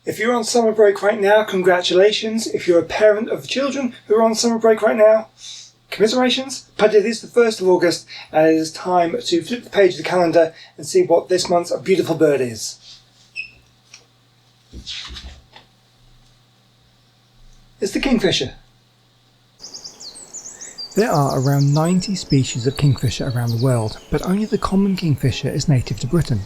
If you're on summer break right now, congratulations. If you're a parent of children who are on summer break right now, commiserations. But it is the 1st of August and it is time to flip the page of the calendar and see what this month's beautiful bird is. It's the kingfisher. There are around 90 species of kingfisher around the world, but only the common kingfisher is native to Britain.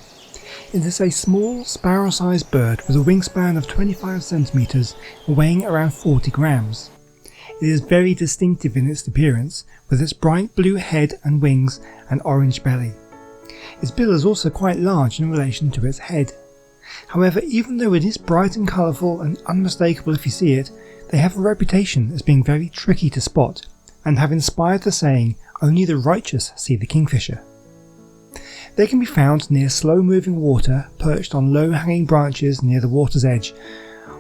It is a small, sparrow-sized bird with a wingspan of 25 centimetres and weighing around 40 grams. It is very distinctive in its appearance, with its bright blue head and wings and orange belly. Its bill is also quite large in relation to its head. However, even though it is bright and colourful and unmistakable if you see it, they have a reputation as being very tricky to spot, and have inspired the saying, "Only the righteous see the kingfisher." They can be found near slow-moving water, perched on low-hanging branches near the water's edge.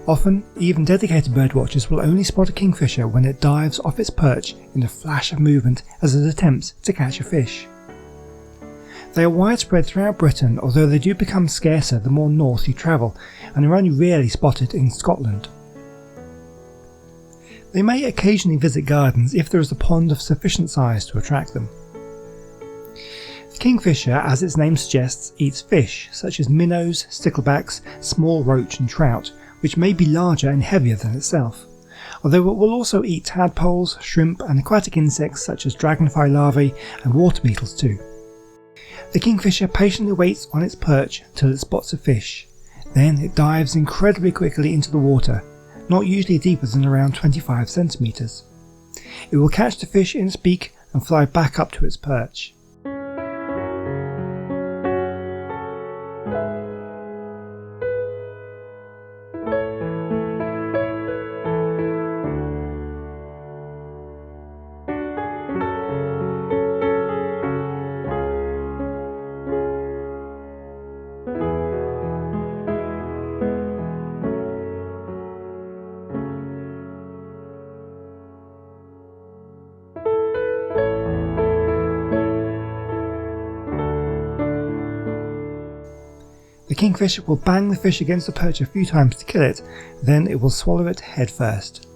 Often, even dedicated birdwatchers will only spot a kingfisher when it dives off its perch in a flash of movement as it attempts to catch a fish. They are widespread throughout Britain, although they do become scarcer the more north you travel, and are only rarely spotted in Scotland. They may occasionally visit gardens if there is a pond of sufficient size to attract them. The kingfisher, as its name suggests, eats fish such as minnows, sticklebacks, small roach and trout, which may be larger and heavier than itself, although it will also eat tadpoles, shrimp and aquatic insects such as dragonfly larvae and water beetles too. The kingfisher patiently waits on its perch till it spots a fish. Then it dives incredibly quickly into the water, not usually deeper than around 25 centimetres. It will catch the fish in its beak and fly back up to its perch. The kingfisher will bang the fish against the perch a few times to kill it, then it will swallow it head first.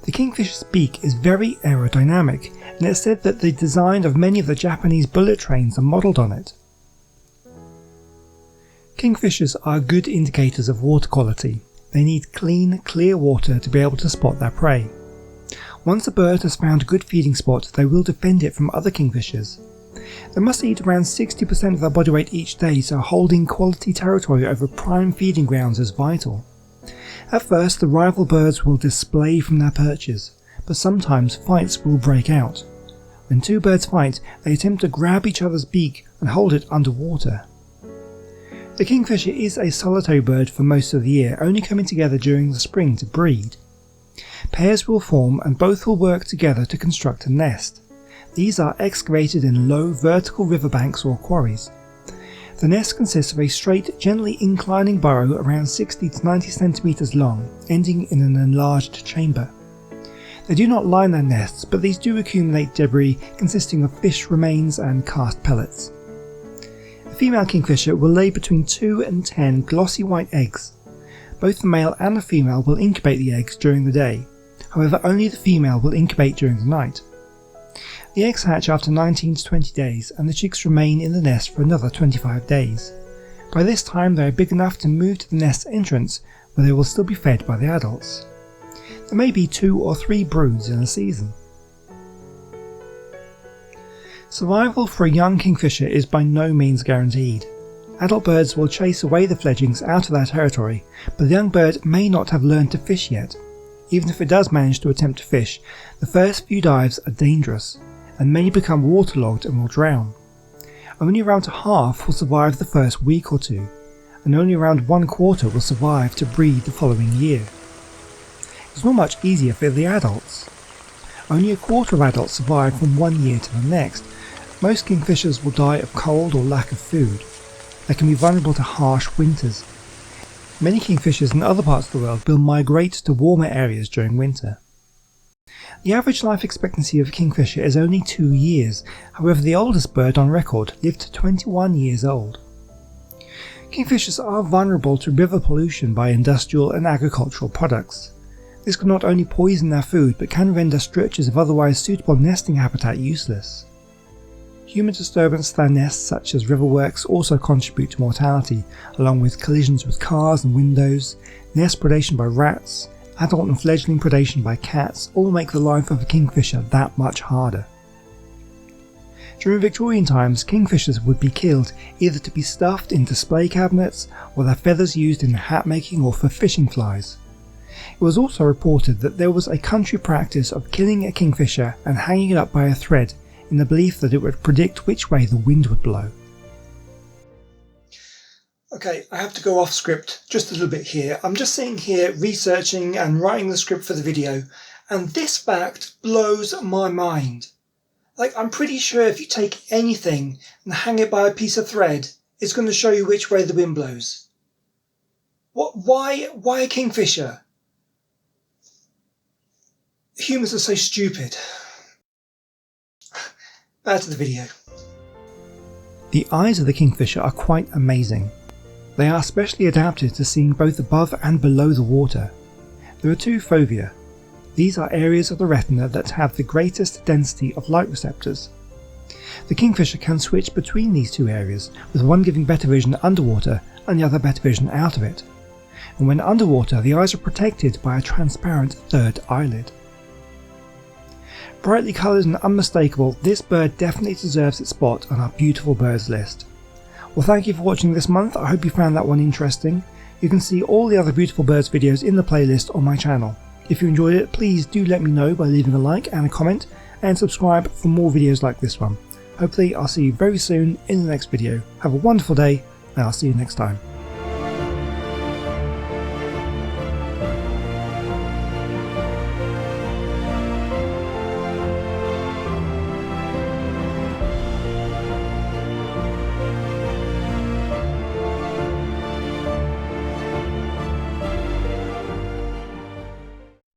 The kingfisher's beak is very aerodynamic, and it's said that the design of many of the Japanese bullet trains are modelled on it. Kingfishers are good indicators of water quality. They need clean, clear water to be able to spot their prey. Once a bird has found a good feeding spot, they will defend it from other kingfishers. They must eat around 60% of their body weight each day, so holding quality territory over prime feeding grounds is vital. At first, the rival birds will display from their perches, but sometimes fights will break out. When two birds fight, they attempt to grab each other's beak and hold it underwater. The kingfisher is a solitary bird for most of the year, only coming together during the spring to breed. Pairs will form and both will work together to construct a nest. These are excavated in low vertical riverbanks or quarries. The nest consists of a straight, gently inclining burrow around 60 to 90 centimetres long, ending in an enlarged chamber. They do not line their nests, but these do accumulate debris consisting of fish remains and cast pellets. The female kingfisher will lay between 2 and 10 glossy white eggs. Both the male and the female will incubate the eggs during the day, however only the female will incubate during the night. The eggs hatch after 19 to 20 days and the chicks remain in the nest for another 25 days. By this time they are big enough to move to the nest entrance, where they will still be fed by the adults. There may be 2 or 3 broods in a season. Survival for a young kingfisher is by no means guaranteed. Adult birds will chase away the fledglings out of their territory, but the young bird may not have learned to fish yet. Even if it does manage to attempt to fish, the first few dives are dangerous, and many become waterlogged and will drown. Only around half will survive the first week or two, and only around 1/4 will survive to breed the following year. It's not much easier for the adults. Only 1/4 of adults survive from one year to the next, Most kingfishers will die of cold or lack of food. They can be vulnerable to harsh winters. Many kingfishers in other parts of the world will migrate to warmer areas during winter. The average life expectancy of a kingfisher is only 2 years, however the oldest bird on record lived to 21 years old. Kingfishers are vulnerable to river pollution by industrial and agricultural products. This can not only poison their food but can render stretches of otherwise suitable nesting habitat useless. Human disturbance to their nests such as riverworks also contribute to mortality, along with collisions with cars and windows, nest predation by rats, adult and fledgling predation by cats all make the life of a kingfisher that much harder. During Victorian times, kingfishers would be killed either to be stuffed in display cabinets or their feathers used in hat making or for fishing flies. It was also reported that there was a country practice of killing a kingfisher and hanging it up by a thread in the belief that it would predict which way the wind would blow. Okay, I have to go off script just a little bit here. I'm just sitting here researching and writing the script for the video, and this fact blows my mind. Like, I'm pretty sure if you take anything and hang it by a piece of thread, it's going to show you which way the wind blows. What? Why a kingfisher? Humans are so stupid. Back to the video. The eyes of the kingfisher are quite amazing. They are specially adapted to seeing both above and below the water. There are 2 fovea. These are areas of the retina that have the greatest density of light receptors. The kingfisher can switch between these 2 areas, with one giving better vision underwater and the other better vision out of it. And when underwater, the eyes are protected by a transparent 3rd eyelid. Brightly coloured and unmistakable, this bird definitely deserves its spot on our beautiful birds list. Well, thank you for watching this month. I hope you found that one interesting. You can see all the other beautiful birds videos in the playlist on my channel. If you enjoyed it, please do let me know by leaving a like and a comment, and subscribe for more videos like this one. Hopefully I'll see you very soon in the next video. Have a wonderful day, and I'll see you next time.